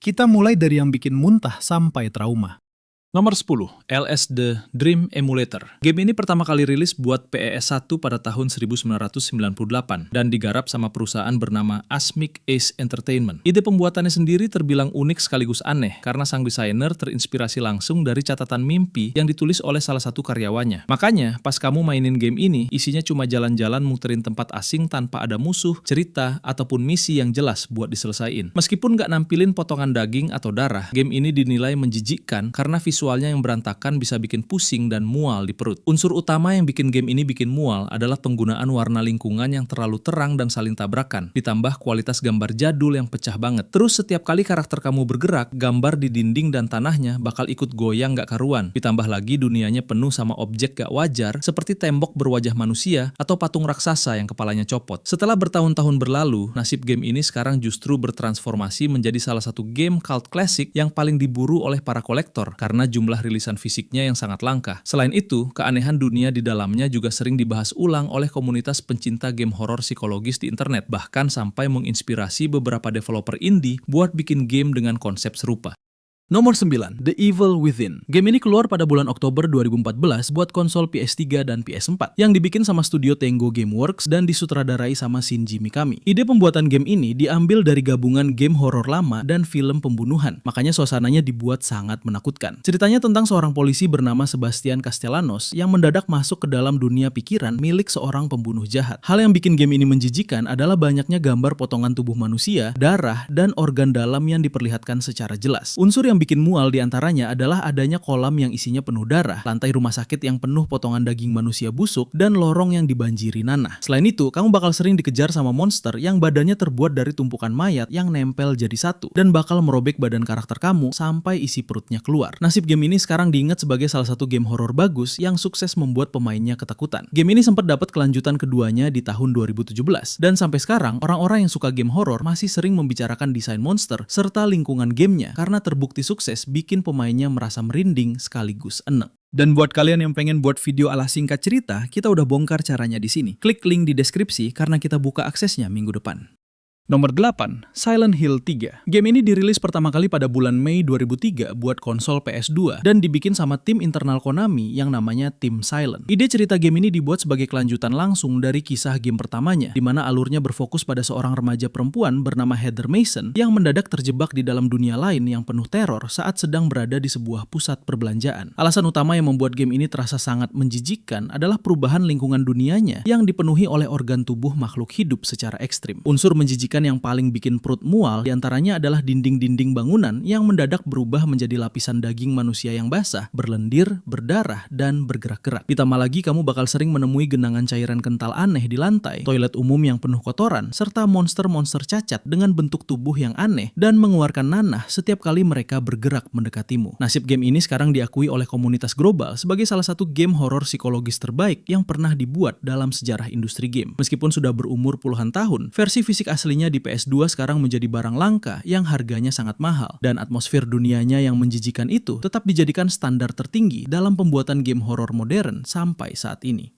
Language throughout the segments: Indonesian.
Kita mulai dari yang bikin muntah sampai trauma. Nomor 10, LS The Dream Emulator. Game ini pertama kali rilis buat PES1 pada tahun 1998 dan digarap sama perusahaan bernama Asmik Ace Entertainment. Ide pembuatannya sendiri terbilang unik sekaligus aneh karena sang desainer terinspirasi langsung dari catatan mimpi yang ditulis oleh salah satu karyawannya. Makanya, pas kamu mainin game ini, isinya cuma jalan-jalan muterin tempat asing tanpa ada musuh, cerita, ataupun misi yang jelas buat diselesain. Meskipun nggak nampilin potongan daging atau darah, game ini dinilai menjijikkan karena visualnya yang berantakan bisa bikin pusing dan mual di perut. Unsur utama yang bikin game ini bikin mual adalah penggunaan warna lingkungan yang terlalu terang dan saling tabrakan, ditambah kualitas gambar jadul yang pecah banget. Terus setiap kali karakter kamu bergerak, gambar di dinding dan tanahnya bakal ikut goyang gak karuan. Ditambah lagi dunianya penuh sama objek gak wajar seperti tembok berwajah manusia atau patung raksasa yang kepalanya copot. Setelah bertahun-tahun berlalu, nasib game ini sekarang justru bertransformasi menjadi salah satu game cult classic yang paling diburu oleh para kolektor karena jumlah rilisan fisiknya yang sangat langka. Selain itu, keanehan dunia di dalamnya juga sering dibahas ulang oleh komunitas pencinta game horor psikologis di internet, bahkan sampai menginspirasi beberapa developer indie buat bikin game dengan konsep serupa. Nomor 9, The Evil Within. Game ini keluar pada bulan Oktober 2014 buat konsol PS3 dan PS4, yang dibikin sama studio Tango Gameworks dan disutradarai sama Shinji Mikami. Ide pembuatan game ini diambil dari gabungan game horor lama dan film pembunuhan, makanya suasananya dibuat sangat menakutkan. Ceritanya tentang seorang polisi bernama Sebastian Castellanos yang mendadak masuk ke dalam dunia pikiran milik seorang pembunuh jahat. Hal yang bikin game ini menjijikan adalah banyaknya gambar potongan tubuh manusia, darah, dan organ dalam yang diperlihatkan secara jelas. Unsur yang bikin mual diantaranya adalah adanya kolam yang isinya penuh darah, lantai rumah sakit yang penuh potongan daging manusia busuk, dan lorong yang dibanjiri nanah. Selain itu, kamu bakal sering dikejar sama monster yang badannya terbuat dari tumpukan mayat yang nempel jadi satu, dan bakal merobek badan karakter kamu sampai isi perutnya keluar. Nasib game ini sekarang diingat sebagai salah satu game horor bagus yang sukses membuat pemainnya ketakutan. Game ini sempat dapat kelanjutan keduanya di tahun 2017, dan sampai sekarang orang-orang yang suka game horor masih sering membicarakan desain monster serta lingkungan gamenya karena terbukti sukses bikin pemainnya merasa merinding sekaligus enek. Dan buat kalian yang pengen buat video ala singkat cerita, kita udah bongkar caranya di sini. Klik link di deskripsi karena kita buka aksesnya minggu depan. Nomor 8, Silent Hill 3. Game ini dirilis pertama kali pada bulan Mei 2003 buat konsol PS2 dan dibikin sama tim internal Konami yang namanya Team Silent. Ide cerita game ini dibuat sebagai kelanjutan langsung dari kisah game pertamanya, di mana alurnya berfokus pada seorang remaja perempuan bernama Heather Mason yang mendadak terjebak di dalam dunia lain yang penuh teror saat sedang berada di sebuah pusat perbelanjaan. Alasan utama yang membuat game ini terasa sangat menjijikkan adalah perubahan lingkungan dunianya yang dipenuhi oleh organ tubuh makhluk hidup secara ekstrim. Unsur menjijikan yang paling bikin perut mual diantaranya adalah dinding-dinding bangunan yang mendadak berubah menjadi lapisan daging manusia yang basah, berlendir, berdarah, dan bergerak-gerak. Ditambah lagi kamu bakal sering menemui genangan cairan kental aneh di lantai, toilet umum yang penuh kotoran, serta monster-monster cacat dengan bentuk tubuh yang aneh dan mengeluarkan nanah setiap kali mereka bergerak mendekatimu. Nasib game ini sekarang diakui oleh komunitas global sebagai salah satu game horor psikologis terbaik yang pernah dibuat dalam sejarah industri game. Meskipun sudah berumur puluhan tahun, versi fisik aslinya di PS2 sekarang menjadi barang langka yang harganya sangat mahal, dan atmosfer dunianya yang menjijikan itu tetap dijadikan standar tertinggi dalam pembuatan game horor modern sampai saat ini.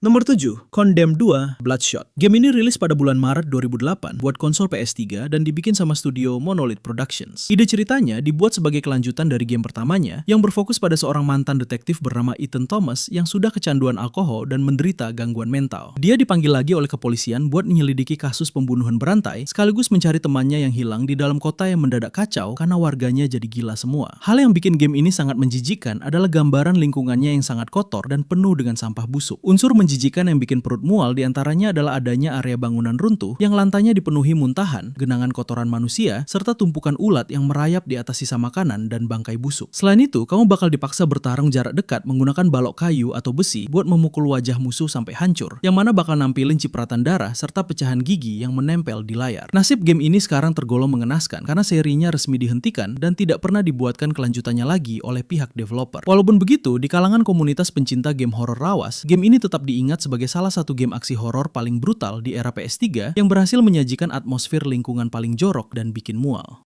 Nomor 7, Condemned 2 Bloodshot. Game ini rilis pada bulan Maret 2008 buat konsol PS3 dan dibikin sama studio Monolith Productions. Ide ceritanya dibuat sebagai kelanjutan dari game pertamanya yang berfokus pada seorang mantan detektif bernama Ethan Thomas yang sudah kecanduan alkohol dan menderita gangguan mental. Dia dipanggil lagi oleh kepolisian buat menyelidiki kasus pembunuhan berantai sekaligus mencari temannya yang hilang di dalam kota yang mendadak kacau karena warganya jadi gila semua. Hal yang bikin game ini sangat menjijikan adalah gambaran lingkungannya yang sangat kotor dan penuh dengan sampah busuk. Unsur menjijikan yang bikin perut mual diantaranya adalah adanya area bangunan runtuh yang lantainya dipenuhi muntahan, genangan kotoran manusia, serta tumpukan ulat yang merayap di atas sisa makanan dan bangkai busuk. Selain itu, kamu bakal dipaksa bertarung jarak dekat menggunakan balok kayu atau besi buat memukul wajah musuh sampai hancur, yang mana bakal nampilin cipratan darah serta pecahan gigi yang menempel di layar. Nasib game ini sekarang tergolong mengenaskan karena serinya resmi dihentikan dan tidak pernah dibuatkan kelanjutannya lagi oleh pihak developer. Walaupun begitu, di kalangan komunitas pencinta game horor lawas, game ini tetap diingat sebagai salah satu game aksi horor paling brutal di era PS3 yang berhasil menyajikan atmosfer lingkungan paling jorok dan bikin mual.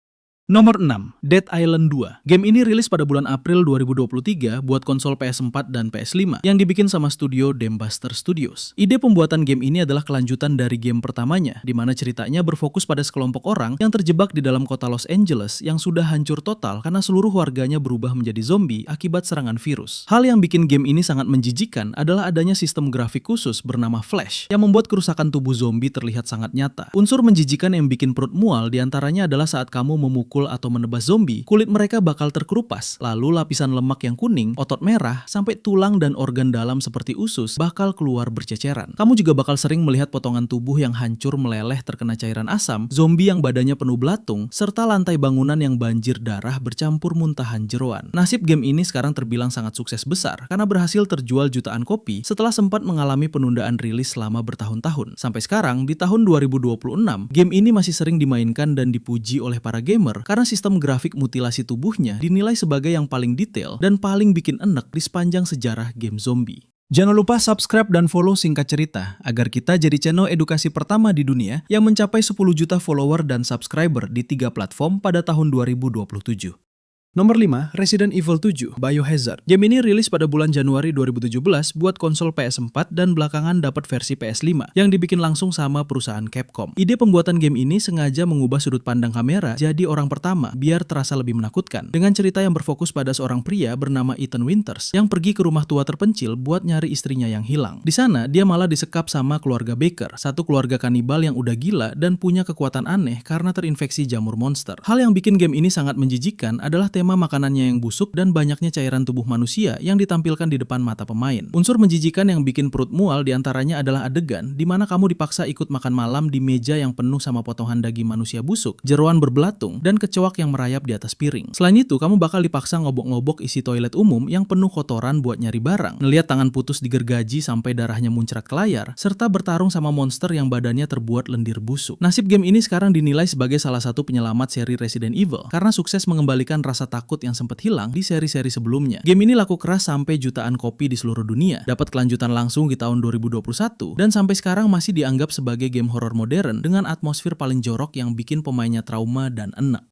Nomor 6, Dead Island 2. Game ini rilis pada bulan April 2023 buat konsol PS4 dan PS5 yang dibikin sama studio Dambuster Studios. Ide pembuatan game ini adalah kelanjutan dari game pertamanya, di mana ceritanya berfokus pada sekelompok orang yang terjebak di dalam kota Los Angeles yang sudah hancur total karena seluruh warganya berubah menjadi zombie akibat serangan virus. Hal yang bikin game ini sangat menjijikan adalah adanya sistem grafik khusus bernama Flash yang membuat kerusakan tubuh zombie terlihat sangat nyata. Unsur menjijikan yang bikin perut mual diantaranya adalah saat kamu memukul atau menebas zombie, kulit mereka bakal terkerupas, lalu lapisan lemak yang kuning, otot merah, sampai tulang dan organ dalam seperti usus bakal keluar berceceran. Kamu juga bakal sering melihat potongan tubuh yang hancur meleleh terkena cairan asam, zombie yang badannya penuh belatung, serta lantai bangunan yang banjir darah bercampur muntahan jeroan. Nasib game ini sekarang terbilang sangat sukses besar karena berhasil terjual jutaan kopi setelah sempat mengalami penundaan rilis selama bertahun-tahun. Sampai sekarang, di tahun 2026, game ini masih sering dimainkan dan dipuji oleh para gamer karena sistem grafik mutilasi tubuhnya dinilai sebagai yang paling detail dan paling bikin enek di sepanjang sejarah game zombie. Jangan lupa subscribe dan follow Singkat Cerita agar kita jadi channel edukasi pertama di dunia yang mencapai 10 juta follower dan subscriber di 3 platform pada tahun 2027. Nomor 5, Resident Evil 7 Biohazard. Game ini rilis pada bulan Januari 2017 buat konsol PS4 dan belakangan dapat versi PS5 yang dibikin langsung sama perusahaan Capcom. Ide pembuatan game ini sengaja mengubah sudut pandang kamera jadi orang pertama biar terasa lebih menakutkan, dengan cerita yang berfokus pada seorang pria bernama Ethan Winters yang pergi ke rumah tua terpencil buat nyari istrinya yang hilang. Di sana dia malah disekap sama keluarga Baker, satu keluarga kanibal yang udah gila dan punya kekuatan aneh karena terinfeksi jamur monster. Hal yang bikin game ini sangat menjijikan adalah tema makanannya yang busuk dan banyaknya cairan tubuh manusia yang ditampilkan di depan mata pemain. Unsur menjijikan yang bikin perut mual diantaranya adalah adegan di mana kamu dipaksa ikut makan malam di meja yang penuh sama potongan daging manusia busuk, jeroan berbelatung, dan kecoak yang merayap di atas piring. Selain itu, kamu bakal dipaksa ngobok-ngobok isi toilet umum yang penuh kotoran buat nyari barang, ngeliat tangan putus digergaji sampai darahnya muncrat ke layar, serta bertarung sama monster yang badannya terbuat lendir busuk. Nasib game ini sekarang dinilai sebagai salah satu penyelamat seri Resident Evil karena sukses mengembalikan rasa takut yang sempat hilang di seri-seri sebelumnya. Game ini laku keras sampai jutaan kopi di seluruh dunia, dapat kelanjutan langsung di tahun 2021, dan sampai sekarang masih dianggap sebagai game horor modern dengan atmosfer paling jorok yang bikin pemainnya trauma dan enek.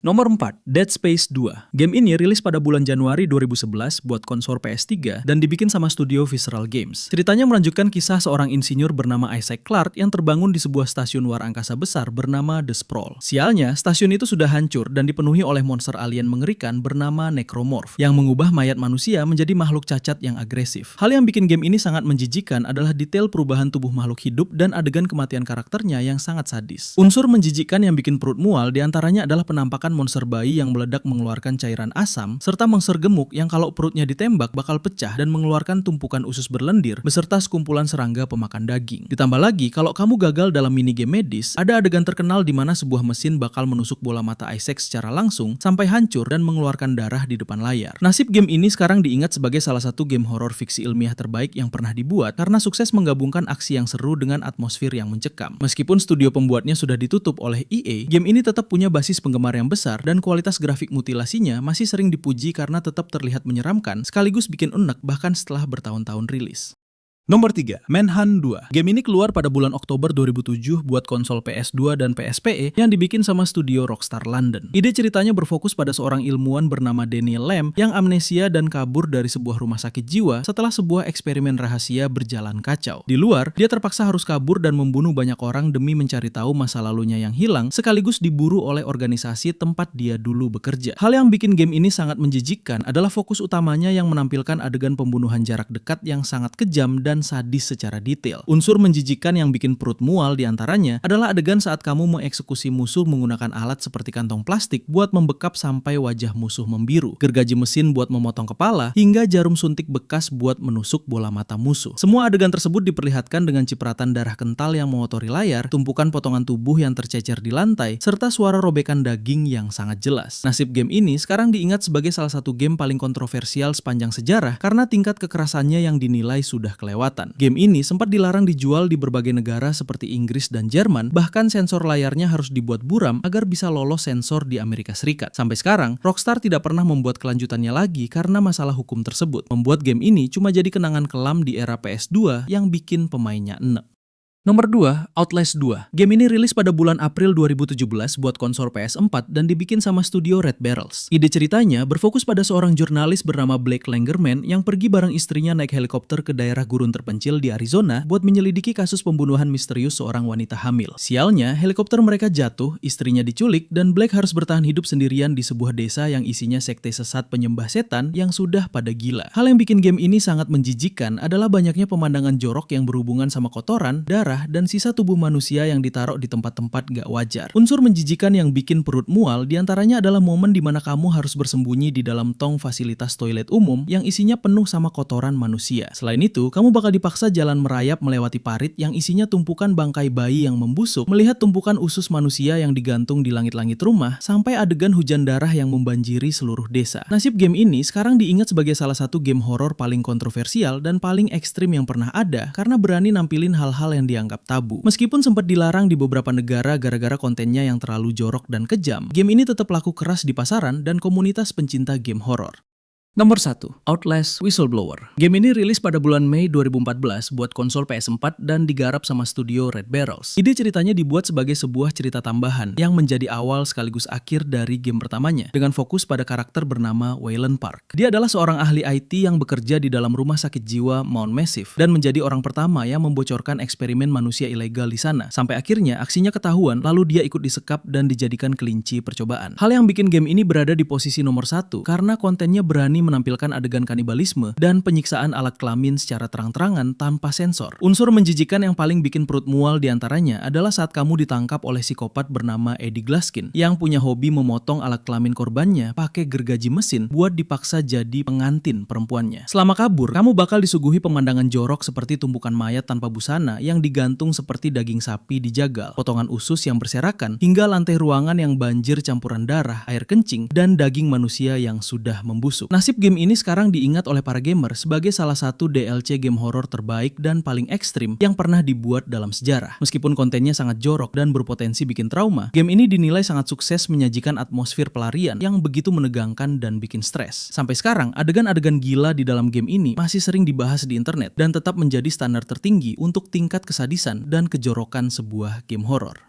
Nomor 4, Dead Space 2. Game ini rilis pada bulan Januari 2011 buat konsol PS3 dan dibikin sama studio Visceral Games. Ceritanya melanjutkan kisah seorang insinyur bernama Isaac Clarke yang terbangun di sebuah stasiun luar angkasa besar bernama The Sprawl. Sialnya, stasiun itu sudah hancur dan dipenuhi oleh monster alien mengerikan bernama Necromorph yang mengubah mayat manusia menjadi makhluk cacat yang agresif. Hal yang bikin game ini sangat menjijikan adalah detail perubahan tubuh makhluk hidup dan adegan kematian karakternya yang sangat sadis. Unsur menjijikan yang bikin perut mual diantaranya adalah penampakan monster bayi yang meledak mengeluarkan cairan asam, serta monster gemuk yang kalau perutnya ditembak bakal pecah dan mengeluarkan tumpukan usus berlendir beserta sekumpulan serangga pemakan daging. Ditambah lagi, kalau kamu gagal dalam minigame medis, ada adegan terkenal di mana sebuah mesin bakal menusuk bola mata Isaac secara langsung sampai hancur dan mengeluarkan darah di depan layar. Nasib game ini sekarang diingat sebagai salah satu game horor fiksi ilmiah terbaik yang pernah dibuat karena sukses menggabungkan aksi yang seru dengan atmosfer yang mencekam. Meskipun studio pembuatnya sudah ditutup oleh EA, game ini tetap punya basis penggemar yang besar dan kualitas grafik mutilasinya masih sering dipuji karena tetap terlihat menyeramkan sekaligus bikin unek bahkan setelah bertahun-tahun rilis. Nomor 3, Manhunt 2. Game ini keluar pada bulan Oktober 2007 buat konsol PS2 dan PSPE yang dibikin sama studio Rockstar London. Ide ceritanya berfokus pada seorang ilmuwan bernama Daniel Lamb yang amnesia dan kabur dari sebuah rumah sakit jiwa setelah sebuah eksperimen rahasia berjalan kacau. Di luar, dia terpaksa harus kabur dan membunuh banyak orang demi mencari tahu masa lalunya yang hilang sekaligus diburu oleh organisasi tempat dia dulu bekerja. Hal yang bikin game ini sangat menjijikkan adalah fokus utamanya yang menampilkan adegan pembunuhan jarak dekat yang sangat kejam dan sadis secara detail. Unsur menjijikan yang bikin perut mual diantaranya adalah adegan saat kamu mengeksekusi musuh menggunakan alat seperti kantong plastik buat membekap sampai wajah musuh membiru, gergaji mesin buat memotong kepala, hingga jarum suntik bekas buat menusuk bola mata musuh. Semua adegan tersebut diperlihatkan dengan cipratan darah kental yang mengotori layar, tumpukan potongan tubuh yang tercecer di lantai, serta suara robekan daging yang sangat jelas. Nasib game ini sekarang diingat sebagai salah satu game paling kontroversial sepanjang sejarah karena tingkat kekerasannya yang dinilai sudah kelewatan. Game ini sempat dilarang dijual di berbagai negara seperti Inggris dan Jerman, bahkan sensor layarnya harus dibuat buram agar bisa lolos sensor di Amerika Serikat. Sampai sekarang, Rockstar tidak pernah membuat kelanjutannya lagi karena masalah hukum tersebut. Membuat game ini cuma jadi kenangan kelam di era PS2 yang bikin pemainnya enek. Nomor 2, Outlast 2. Game ini rilis pada bulan April 2017 buat konsol PS4 dan dibikin sama studio Red Barrels. Ide ceritanya berfokus pada seorang jurnalis bernama Blake Langerman yang pergi bareng istrinya naik helikopter ke daerah gurun terpencil di Arizona buat menyelidiki kasus pembunuhan misterius seorang wanita hamil. Sialnya, helikopter mereka jatuh, istrinya diculik, dan Blake harus bertahan hidup sendirian di sebuah desa yang isinya sekte sesat penyembah setan yang sudah pada gila. Hal yang bikin game ini sangat menjijikan adalah banyaknya pemandangan jorok yang berhubungan sama kotoran, darah, dan sisa tubuh manusia yang ditaruh di tempat-tempat gak wajar. Unsur menjijikan yang bikin perut mual diantaranya adalah momen di mana kamu harus bersembunyi di dalam tong fasilitas toilet umum yang isinya penuh sama kotoran manusia. Selain itu, kamu bakal dipaksa jalan merayap melewati parit yang isinya tumpukan bangkai bayi yang membusuk, melihat tumpukan usus manusia yang digantung di langit-langit rumah, sampai adegan hujan darah yang membanjiri seluruh desa. Nasib game ini sekarang diingat sebagai salah satu game horor paling kontroversial dan paling ekstrim yang pernah ada karena berani nampilin hal-hal yang dianggap tabu. Meskipun sempat dilarang di beberapa negara gara-gara kontennya yang terlalu jorok dan kejam, game ini tetap laku keras di pasaran dan komunitas pencinta game horor. Nomor 1, Outlast Whistleblower. Game ini rilis pada bulan Mei 2014 buat konsol PS4 dan digarap sama studio Red Barrels. Ide ceritanya dibuat sebagai sebuah cerita tambahan yang menjadi awal sekaligus akhir dari game pertamanya, dengan fokus pada karakter bernama Waylon Park. Dia adalah seorang ahli IT yang bekerja di dalam rumah sakit jiwa Mount Massive dan menjadi orang pertama yang membocorkan eksperimen manusia ilegal di sana. Sampai akhirnya aksinya ketahuan, lalu dia ikut disekap dan dijadikan kelinci percobaan. Hal yang bikin game ini berada di posisi nomor 1 karena kontennya berani menampilkan adegan kanibalisme dan penyiksaan alat kelamin secara terang-terangan tanpa sensor. Unsur menjijikan yang paling bikin perut mual diantaranya adalah saat kamu ditangkap oleh psikopat bernama Eddie Glaskin yang punya hobi memotong alat kelamin korbannya pakai gergaji mesin buat dipaksa jadi pengantin perempuannya. Selama kabur, kamu bakal disuguhi pemandangan jorok seperti tumpukan mayat tanpa busana yang digantung seperti daging sapi dijagal, potongan usus yang berserakan, hingga lantai ruangan yang banjir campuran darah, air kencing, dan daging manusia yang sudah membusuk. Nasib game ini sekarang diingat oleh para gamer sebagai salah satu DLC game horor terbaik dan paling ekstrim yang pernah dibuat dalam sejarah. Meskipun kontennya sangat jorok dan berpotensi bikin trauma, game ini dinilai sangat sukses menyajikan atmosfer pelarian yang begitu menegangkan dan bikin stres. Sampai sekarang, adegan-adegan gila di dalam game ini masih sering dibahas di internet dan tetap menjadi standar tertinggi untuk tingkat kesadisan dan kejorokan sebuah game horor.